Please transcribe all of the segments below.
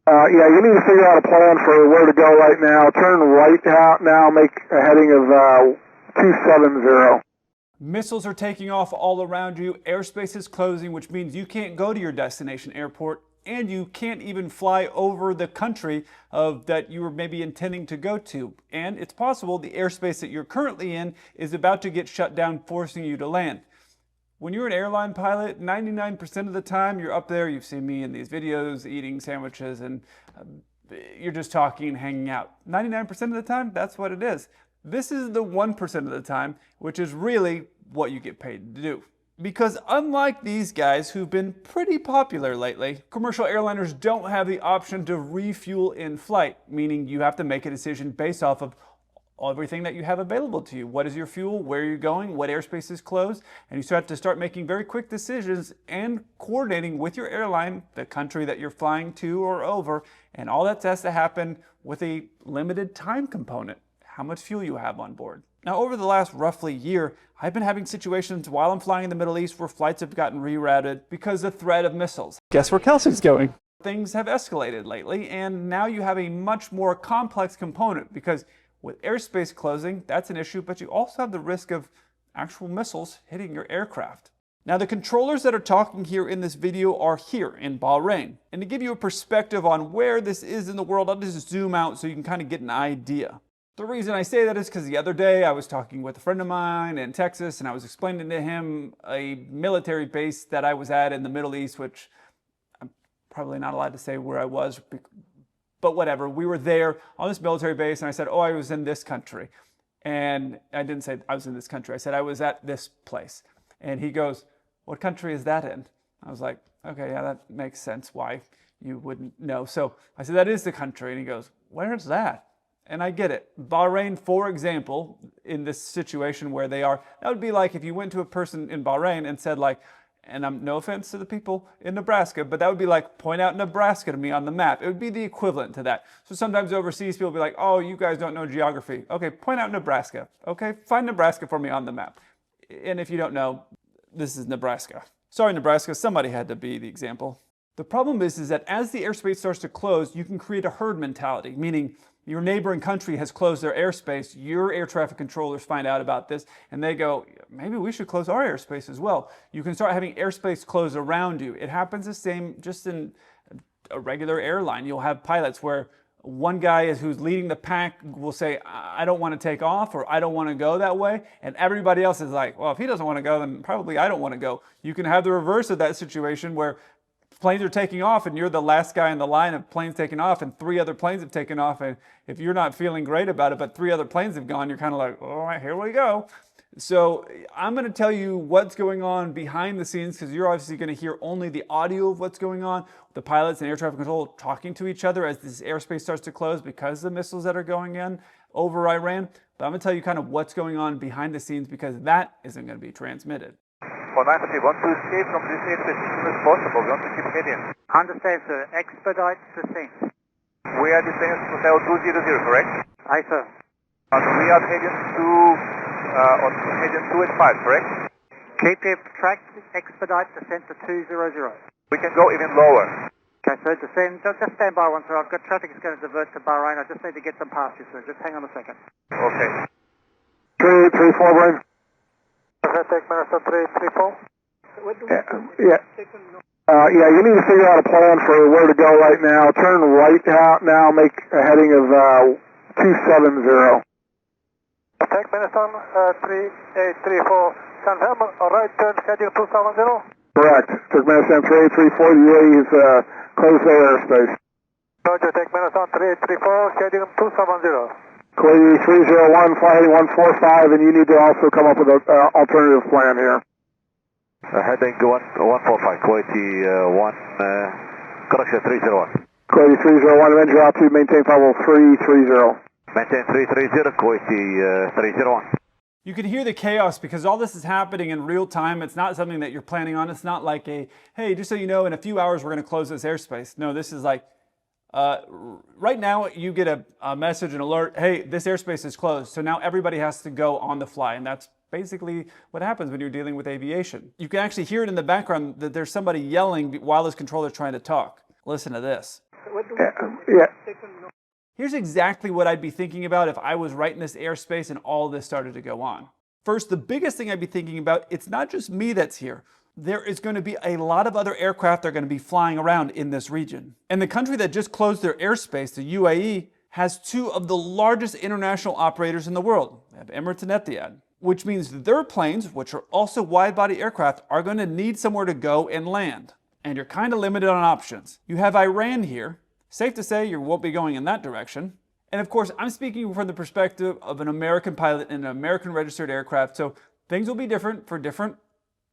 Yeah, you need to figure out a plan for where to go right now. Turn right out now, make a heading of 270. Missiles are taking off all around you, airspace is closing, which means you can't go to your destination airport, and you can't even fly over the country that you were maybe intending to go to. And it's possible the airspace that you're currently in is about to get shut down, forcing you to land. When you're an airline pilot, 99% of the time you're up there, you've seen me in these videos eating sandwiches and you're just talking and hanging out. 99% of the time, that's what it is. This is the 1% of the time, which is really what you get paid to do. Because unlike these guys who've been pretty popular lately, commercial airliners don't have the option to refuel in flight, meaning you have to make a decision based off of everything that you have available to you. What is your fuel? Where are you going? What airspace is closed? And you have to start making very quick decisions and coordinating with your airline, the country that you're flying to or over, and all that has to happen with a limited time component, how much fuel you have on board. Now, over the last roughly year, I've been having situations while I'm flying in the Middle East where flights have gotten rerouted because of the threat of missiles. Guess where Kelsey's going? Things have escalated lately, and now you have a much more complex component because with airspace closing, that's an issue, but you also have the risk of actual missiles hitting your aircraft. Now, the controllers that are talking here in this video are here in Bahrain. And to give you a perspective on where this is in the world, I'll just zoom out so you can kind of get an idea. The reason I say that is because the other day I was talking with a friend of mine in Texas and I was explaining to him a military base that I was at in the Middle East, which I'm probably not allowed to say where I was, but whatever. We were there on this military base and I said, oh, I was in this country. And I didn't say I was in this country. I said I was at this place. And he goes, what country is that in? I was like, okay, yeah, that makes sense why you wouldn't know. So I said, that is the country. And he goes, where is that? And I get it. Bahrain, for example, in this situation where they are, that would be like if you went to a person in Bahrain and said like, and I'm no offense to the people in Nebraska, but that would be like, point out Nebraska to me on the map. It would be the equivalent to that. So sometimes overseas people will be like, oh, you guys don't know geography. Okay, point out Nebraska. Okay, find Nebraska for me on the map. And if you don't know, this is Nebraska. Sorry, Nebraska, somebody had to be the example. The problem is that as the airspace starts to close, you can create a herd mentality, meaning your neighboring country has closed their airspace, your air traffic controllers find out about this, and they go, maybe we should close our airspace as well. You can start having airspace close around you. It happens the same just in a regular airline. You'll have pilots where one guy who's leading the pack will say, I don't want to take off, or I don't want to go that way. And everybody else is like, well, if he doesn't want to go, then probably I don't want to go. You can have the reverse of that situation where planes are taking off and you're the last guy in the line of planes taking off and 3 other planes have taken off. And if you're not feeling great about it, but 3 other planes have gone, you're kind of like, all right, here we go. So I'm going to tell you what's going on behind the scenes because you're obviously going to hear only the audio of what's going on. The pilots and air traffic control talking to each other as this airspace starts to close because of the missiles that are going in over Iran. But I'm going to tell you kind of what's going on behind the scenes because that isn't going to be transmitted. For 9 we want to escape from this airspace as soon as possible. We want to keep heading. Understand, sir. Expedite descent. We are descending to Hotel 200, correct? Aye, sir. We are heading to heading 285, correct? Keep your track. Expedite descent to 200. We can go even lower. Okay, sir. Descend. Just stand by one, sir. I've got traffic is going to divert to Bahrain. I just need to get them past you, sir. Just hang on a second. Okay. 334, Brian. Take Minister 334. Yeah, you need to figure out a plan for where to go right now. Turn right out now, make a heading of 270. Take Minister 3834. Confirm, right turn heading 270. Correct. Turkmenistan 3834, the UAE has closed their airspace. Roger, take Minister 3834, heading 270. Kuwaiti 301, fly heading 145, and you need to also come up with an alternative plan here. Heading 145, Kuwaiti 1, correction 301. Kuwaiti 301, venture out to maintain level 330. Maintain 330, Kuwaiti 301. You can hear the chaos because all this is happening in real time. It's not something that you're planning on. It's not like hey, just so you know, in a few hours we're going to close this airspace. No, this is like, right now you get a message, an alert, hey, this airspace is closed. So now everybody has to go on the fly. And that's basically what happens when you're dealing with aviation. You can actually hear it in the background that there's somebody yelling while this controller's trying to talk. Listen to this. Yeah. Here's exactly what I'd be thinking about if I was right in this airspace and all this started to go on. First, the biggest thing I'd be thinking about, it's not just me that's here. There is going to be a lot of other aircraft that are going to be flying around in this region. And the country that just closed their airspace, the UAE, has two of the largest international operators in the world. They have Emirates and Etihad, which means their planes, which are also wide-body aircraft, are going to need somewhere to go and land. And you're kind of limited on options. You have Iran here. Safe to say you won't be going in that direction. And of course, I'm speaking from the perspective of an American pilot in an American registered aircraft, so things will be different for different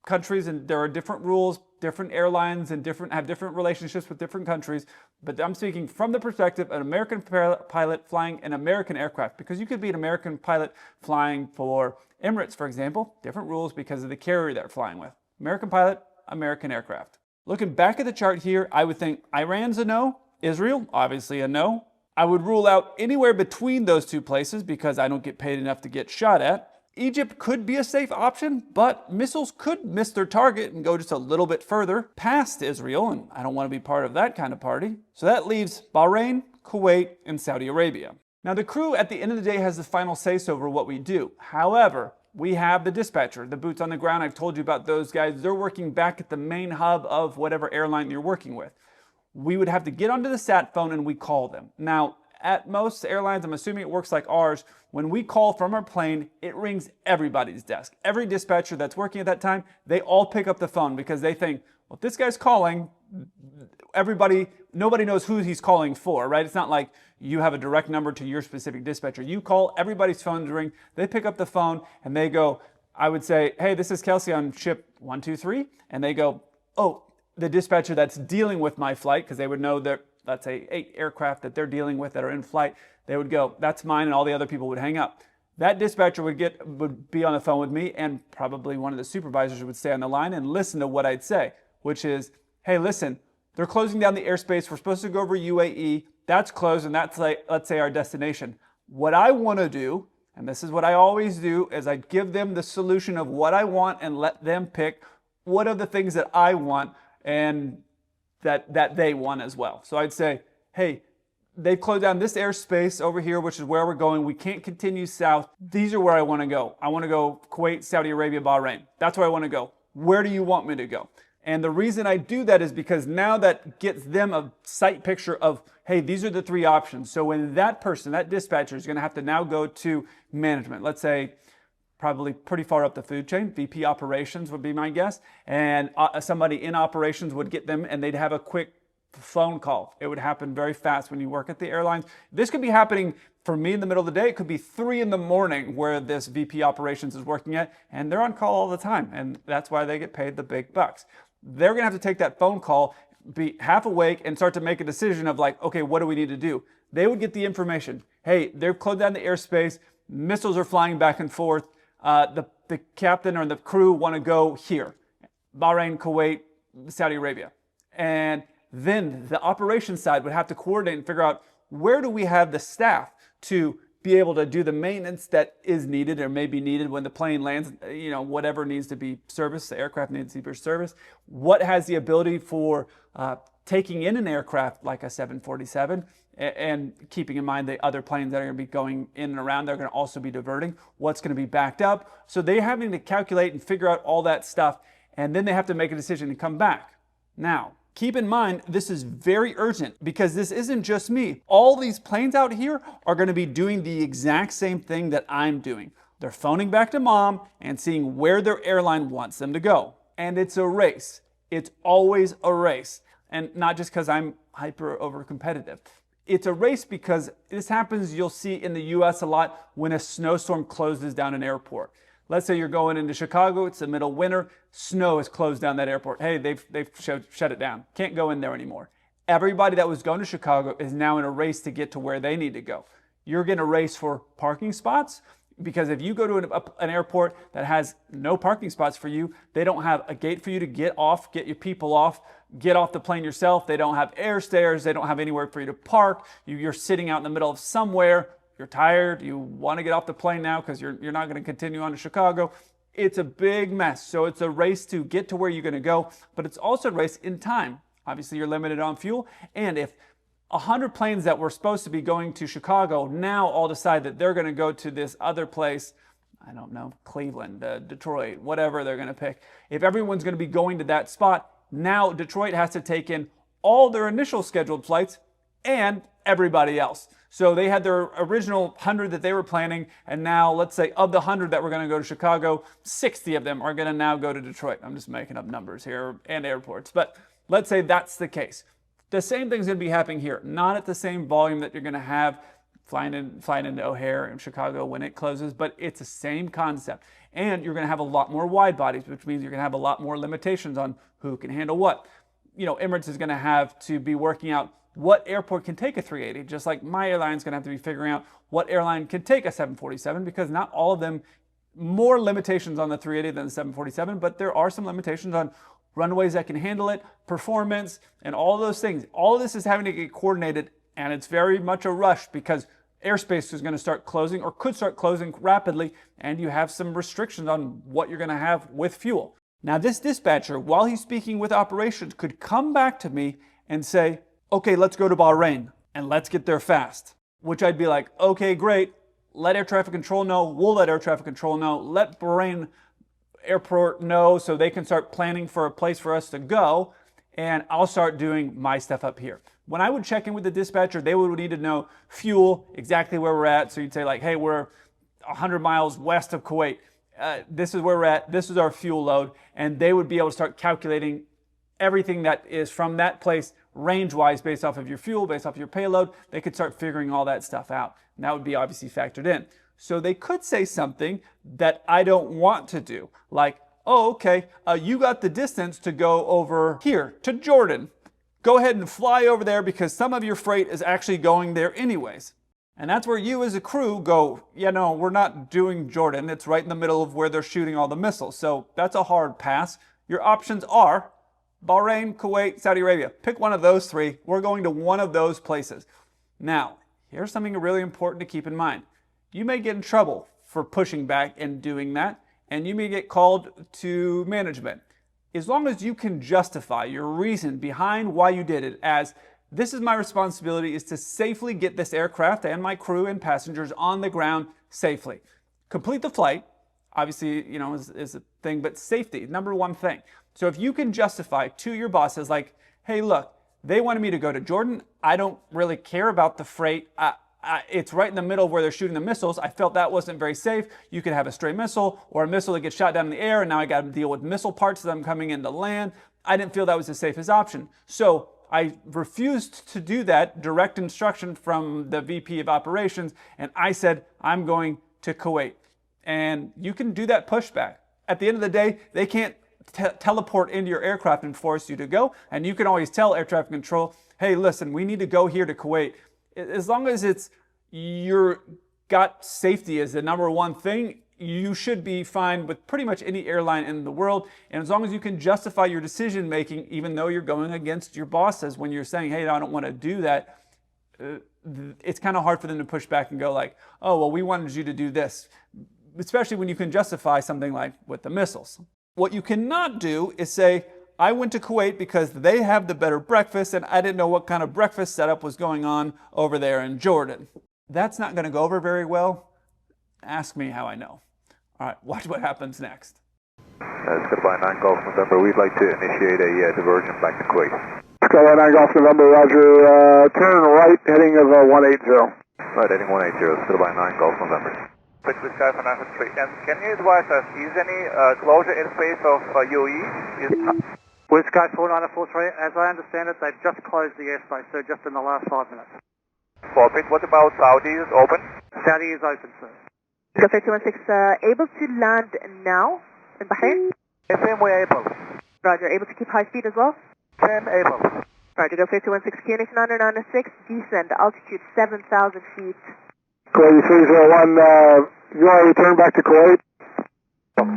countries, and there are different rules, different airlines, and have different relationships with different countries. But I'm speaking from the perspective of an American pilot flying an American aircraft, because you could be an American pilot flying for Emirates, for example, different rules because of the carrier they're flying with. American pilot, American aircraft. Looking back at the chart here, I would think Iran's a no, Israel, obviously a no. I would rule out anywhere between those two places because I don't get paid enough to get shot at. Egypt could be a safe option, but missiles could miss their target and go just a little bit further past Israel, and I don't want to be part of that kind of party. So that leaves Bahrain, Kuwait, and Saudi Arabia. Now the crew at the end of the day has the final say-so over what we do. However, we have the dispatcher, the boots on the ground. I've told you about those guys. They're working back at the main hub of whatever airline you're working with. We would have to get onto the sat phone and we call them. Now, at most airlines, I'm assuming it works like ours, when we call from our plane, it rings everybody's desk. Every dispatcher that's working at that time, they all pick up the phone because they think, well, if this guy's calling, nobody knows who he's calling for, right? It's not like you have a direct number to your specific dispatcher. You call, everybody's phones ring, they pick up the phone and they go, I would say, hey, this is Kelsey on ship 123. And they go, oh, the dispatcher that's dealing with my flight, because they would know that let's say 8 aircraft that they're dealing with that are in flight, they would go, that's mine, and all the other people would hang up. That dispatcher would be on the phone with me, and probably one of the supervisors would stay on the line and listen to what I'd say, which is, hey, listen, they're closing down the airspace. We're supposed to go over UAE. That's closed, and that's like, let's say, our destination. What I want to do, and this is what I always do, is I give them the solution of what I want and let them pick what are the things that I want and that they want as well. So I'd say, hey, they've closed down this airspace over here, which is where we're going. We can't continue south. These are where I want to go. I want to go Kuwait, Saudi Arabia, Bahrain. That's where I want to go. Where do you want me to go? And the reason I do that is because now that gets them a sight picture of, hey, these are the 3 options. So when that person, that dispatcher, is going to have to now go to management, let's say probably pretty far up the food chain, VP operations would be my guess, and somebody in operations would get them and they'd have a quick phone call. It would happen very fast when you work at the airlines. This could be happening for me in the middle of the day. It could be 3 in the morning where this VP operations is working at, and they're on call all the time, and that's why they get paid the big bucks. They're gonna have to take that phone call, be half awake, and start to make a decision of like, okay, what do we need to do? They would get the information. Hey, they've closed down the airspace, missiles are flying back and forth, the captain or the crew want to go here, Bahrain, Kuwait, Saudi Arabia. And then the operations side would have to coordinate and figure out where do we have the staff to be able to do the maintenance that is needed or may be needed when the plane lands, you know, whatever needs to be serviced, the aircraft needs to be serviced. What has the ability for taking in an aircraft like a 747 and keeping in mind the other planes that are going to be going in and around, they're going to also be diverting, what's going to be backed up. So they're having to calculate and figure out all that stuff, and then they have to make a decision and come back. Now, keep in mind, this is very urgent because this isn't just me. All these planes out here are going to be doing the exact same thing that I'm doing. They're phoning back to mom and seeing where their airline wants them to go. And it's a race. It's always a race. And not just because I'm hyper over competitive. It's a race because this happens, you'll see in the US a lot when a snowstorm closes down an airport. Let's say you're going into Chicago, it's the middle of winter, snow has closed down that airport. Hey, they've shut it down. Can't go in there anymore. Everybody that was going to Chicago is now in a race to get to where they need to go. You're going to race for parking spots because if you go to an airport that has no parking spots for you, they don't have a gate for you to get off, get your people off, get off the plane yourself. They don't have air stairs. They don't have anywhere for you to park. You're sitting out in the middle of somewhere. You're tired, you want to get off the plane now because you're not going to continue on to Chicago. It's a big mess. So it's a race to get to where you're going to go, but it's also a race in time. Obviously, you're limited on fuel. And if 100 planes that were supposed to be going to Chicago now all decide that they're going to go to this other place, I don't know, Cleveland, Detroit, whatever they're going to pick. If everyone's going to be going to that spot, now Detroit has to take in all their initial scheduled flights and everybody else. So they had their original 100 that they were planning, and now let's say of the 100 that were going to go to Chicago, 60 of them are going to now go to Detroit. I'm just making up numbers here, and airports, but let's say that's the case. The same thing's going to be happening here, not at the same volume that you're going to have flying into O'Hare in Chicago when it closes, but it's the same concept. And you're going to have a lot more wide bodies, which means you're going to have a lot more limitations on who can handle what. You know, Emirates is going to have to be working out what airport can take a 380, just like my airline's going to have to be figuring out what airline can take a 747, because not all of them, more limitations on the 380 than the 747, but there are some limitations on runways that can handle it, performance, and all those things. All of this is having to get coordinated, and it's very much a rush because airspace is going to start closing or could start closing rapidly, and you have some restrictions on what you're going to have with fuel. Now, this dispatcher, while he's speaking with operations, could come back to me and say, okay, let's go to Bahrain and let's get there fast. Which I'd be like, okay, great. Let air traffic control know. We'll let air traffic control know. Let Bahrain airport know so they can start planning for a place for us to go. And I'll start doing my stuff up here. When I would check in with the dispatcher, they would need to know fuel, exactly where we're at. So you'd say like, hey, we're 100 miles west of Kuwait. This is where we're at. This is our fuel load. And they would be able to start calculating everything that is from that place range-wise based off of your fuel, based off of your payload. They could start figuring all that stuff out. And that would be obviously factored in. So they could say something that I don't want to do. Like, oh, okay, you got the distance to go over here to Jordan. Go ahead and fly over there because some of your freight is actually going there anyways. And that's where you as a crew go, yeah, no, we're not doing Jordan. It's right in the middle of where they're shooting all the missiles. So that's a hard pass. Your options are Bahrain, Kuwait, Saudi Arabia. Pick one of those three. We're going to one of those places. Now, here's something really important to keep in mind. You may get in trouble for pushing back and doing that, and you may get called to management. As long as you can justify your reason behind why you did it as, this is my responsibility, is to safely get this aircraft and my crew and passengers on the ground safely. Complete the flight, obviously, you know, is a thing, but safety, number one thing. So if you can justify to your bosses like, hey, look, they wanted me to go to Jordan. I don't really care about the freight. It's right in the middle where they're shooting the missiles. I felt that wasn't very safe. You could have a stray missile or a missile that gets shot down in the air, and now I got to deal with missile parts as I'm coming into land. I didn't feel that was the safest option. So I refused to do that direct instruction from the VP of operations, and I said, I'm going to Kuwait. And you can do that pushback. At the end of the day, they can't teleport into your aircraft and force you to go. And you can always tell air traffic control, hey, listen, we need to go here to Kuwait. As long as it's you're got safety as the number one thing, you should be fine with pretty much any airline in the world. And as long as you can justify your decision making, even though you're going against your bosses when you're saying, hey, I don't want to do that, it's kind of hard for them to push back and go like, oh, well, we wanted you to do this, especially when you can justify something like with the missiles. What you cannot do is say, I went to Kuwait because they have the better breakfast and I didn't know what kind of breakfast setup was going on over there in Jordan. That's not going to go over very well. Ask me how I know. All right, watch what happens next. Goodbye 9 Golf November. We'd like to initiate a diversion back to Kuwait. Goodbye 9 Golf November, Roger. Turn right, heading of 180. Right, heading 180. Goodbye 9 Golf November. With Sky for 953. And can you advise us, is any closure airspace of UAE? With Sky 4943, as I understand it, they've just closed the airspace, so just in the last 5 minutes. Forfeit. What about Saudi is open? Saudi is open, sir. Go 3216, able to land now in Bahrain? Same way able. Roger, able to keep high speed as well? Same able. Roger, go 3216, QNH 996, descend, altitude 7,000 feet. Kuwait 301, you want to return back to Kuwait?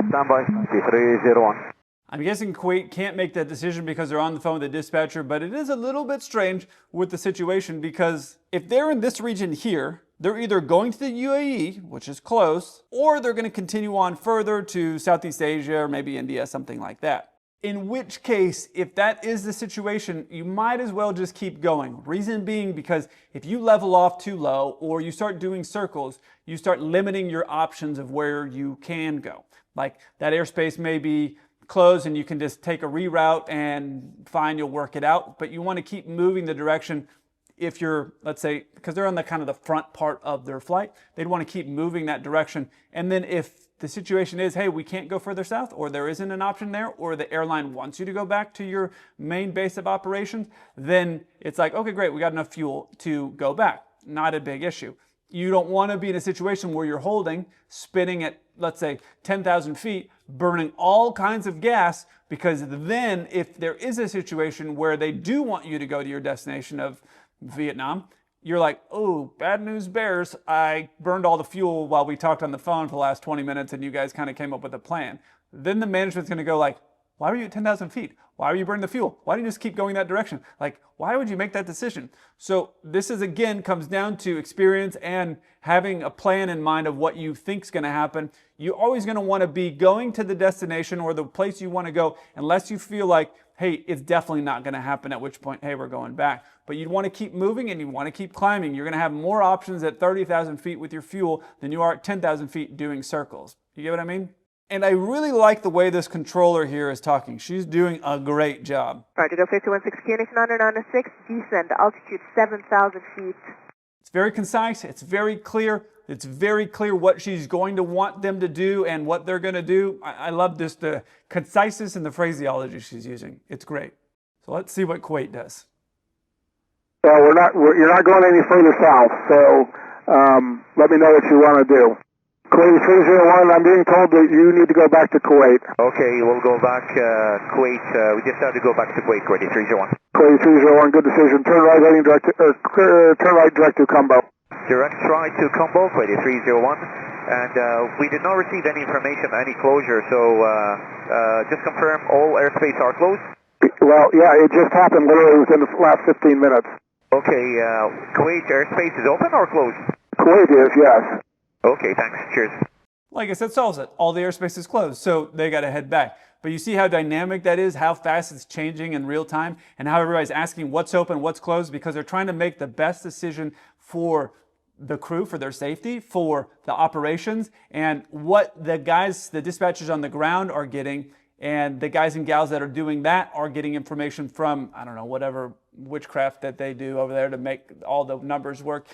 Standby, 301. I'm guessing Kuwait can't make that decision because they're on the phone with the dispatcher, but it is a little bit strange with the situation because if they're in this region here, they're either going to the UAE, which is close, or they're going to continue on further to Southeast Asia or maybe India, something like that. In which case, if that is the situation, you might as well just keep going. Reason being because if you level off too low or you start doing circles, you start limiting your options of where you can go. Like that airspace may be closed and you can just take a reroute and fine, you'll work it out. But you want to keep moving the direction. If you're, let's say, because they're on the kind of the front part of their flight, they'd want to keep moving that direction. And then if the situation is, hey, we can't go further south, or there isn't an option there, or the airline wants you to go back to your main base of operations, then it's like, okay, great, we got enough fuel to go back. Not a big issue. You don't want to be in a situation where you're holding, spinning at, let's say, 10,000 feet, burning all kinds of gas, because then if there is a situation where they do want you to go to your destination of Vietnam, you're like, oh, bad news bears. I burned all the fuel while we talked on the phone for the last 20 minutes and you guys kind of came up with a plan. Then the management's going to go like, why were you at 10,000 feet? Why were you burning the fuel? Why didn't you just keep going that direction? Like, why would you make that decision? So this is, again, comes down to experience and having a plan in mind of what you think is going to happen. You're always going to want to be going to the destination or the place you want to go unless you feel like, hey, it's definitely not going to happen, at which point, hey, we're going back. But you'd want to keep moving and you want to keep climbing. You're going to have more options at 30,000 feet with your fuel than you are at 10,000 feet doing circles. You get what I mean? And I really like the way this controller here is talking. She's doing a great job. Roger, go 516 QNH 996, descend, altitude 7,000 feet. It's very concise, it's very clear. It's very clear what she's going to want them to do and what they're going to do. I love this, the conciseness and the phraseology she's using. It's great. So let's see what Kuwait does. So you're not going any further south, so let me know what you want to do. Kuwait 301, I'm being told that you need to go back to Kuwait. Okay, we'll go back Kuwait. We just have to go back to Kuwait, Kuwait 301. Kuwait 301, good decision. Turn right heading direct to Combo. Direct right to Combo, Kuwait 301. And we did not receive any information, any closure, so just confirm all airspace are closed? Well, yeah, it just happened literally within the last 15 minutes. Okay, Kuwait airspace is open or closed? Kuwait is, yes. Okay, thanks. Cheers. Like I said, solves it. All the airspace is closed, so they got to head back. But you see how dynamic that is, how fast it's changing in real time, and how everybody's asking what's open, what's closed, because they're trying to make the best decision for the crew, for their safety, for the operations, and what the guys, the dispatchers on the ground are getting, and the guys and gals that are doing that are getting information from, I don't know, whatever witchcraft that they do over there to make all the numbers work.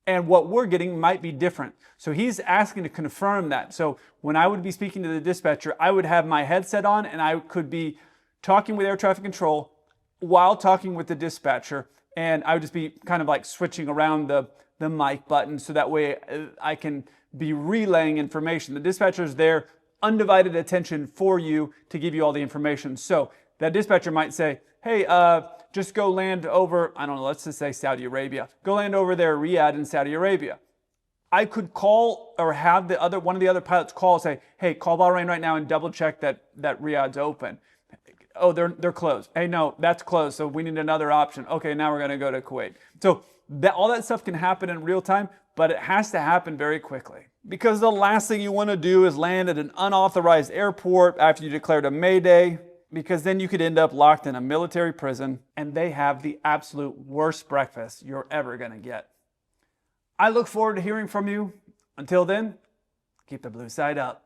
And what we're getting might be different. So he's asking to confirm that. So when I would be speaking to the dispatcher, I would have my headset on and I could be talking with air traffic control while talking with the dispatcher. And I would just be kind of like switching around the mic button so that way I can be relaying information. The dispatcher's there, undivided attention for you to give you all the information. So that dispatcher might say, hey, just go land over, I don't know, let's just say Saudi Arabia. Go land over there, Riyadh in Saudi Arabia. I could call or have one of the other pilots call and say, hey, call Bahrain right now and double check that Riyadh's open. Oh, they're closed. Hey, no, that's closed, so we need another option. Okay, now we're going to go to Kuwait. So all that stuff can happen in real time, but it has to happen very quickly. Because the last thing you want to do is land at an unauthorized airport after you declared a Mayday, because then you could end up locked in a military prison and they have the absolute worst breakfast you're ever going to get. I look forward to hearing from you. Until then, keep the blue side up.